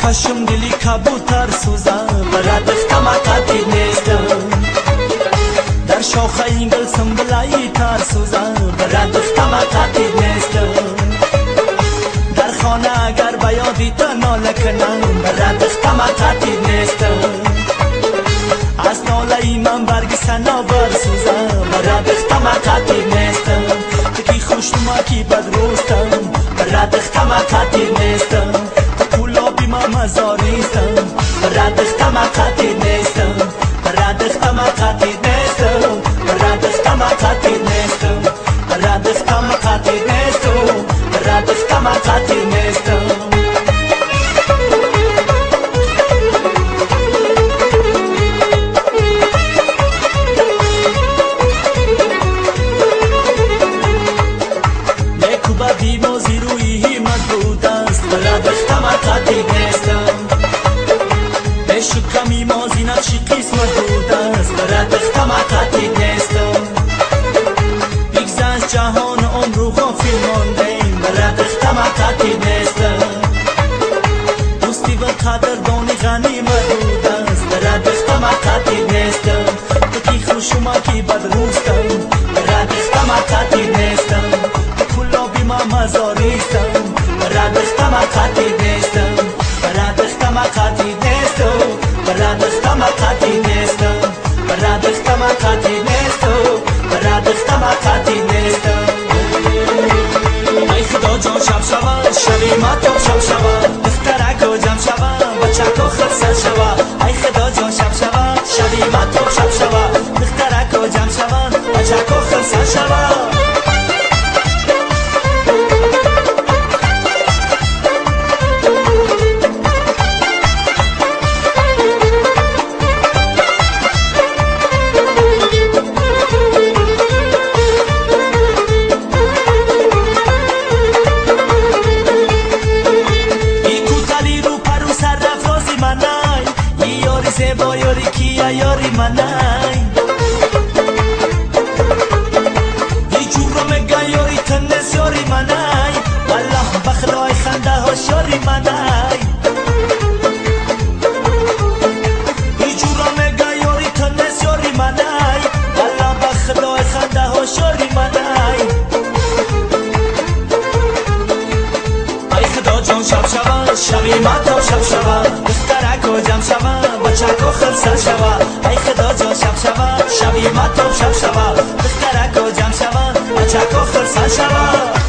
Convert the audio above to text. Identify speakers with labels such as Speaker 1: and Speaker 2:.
Speaker 1: کشم دلی کبوتر سوزم برات قمقاتی نیستم در شاخه این گل سنبلایی تر سوزم برات قمقاتی نیستم در خانه اگر بیادی تا ناله کنم برات قمقاتی نیستم از ناله من برگ سنابر سوزم برات قمقاتی نیستم تکی خوشنما کی بدروستم برات قمقاتی نیستم مزاریستم برات قمقاتی نیستم برات قمقاتی نیستم برات قمقاتی نیستم برات قمقاتی نیستم برات قمقاتی نیستم نیکو بدی موزی روی مضبوط است برات قمقاتی نیستم شکمی مازی نقشی قسمت بود است برات قمقاتی نیستم بگذشت جهان عمر و غافل ماندیم برات قمقاتی نیستم دوستی و قدردانی غنیمت بود است برات قمقاتی نیستم تکی خوشما کی بدروستم برات قمقاتی نیستم کلابی ما مزاریستم برات قمقاتی نیستم برات قمقاتی نیستم برات قمقاتی نیستم برات قمقاتی نیستم برات قمقاتی نیستم ای خدا جان شب شود شبی ما تو شب شود دخترک و جمع شود بچک و خرسل شود ای خدا جان شب شود شبی ما تو شب شود دخترک و جمع شود بچک و خرسل شود زیبا یاری کیا یاری منای ای جورا مگا یاری تنس یاری منای والله بخلای خنده ها شاری منای ای جورا مگا یاری تنس یاری منای والله بخلای خنده ها شاری منای ای خدا جان شب شود شبی ما تو شب شود دخترک و جمع شود بچک و خرسل شود ای خدا جان شب شود شبی ما تو شب شود دخترک و جمع شود بچک و خرسل شود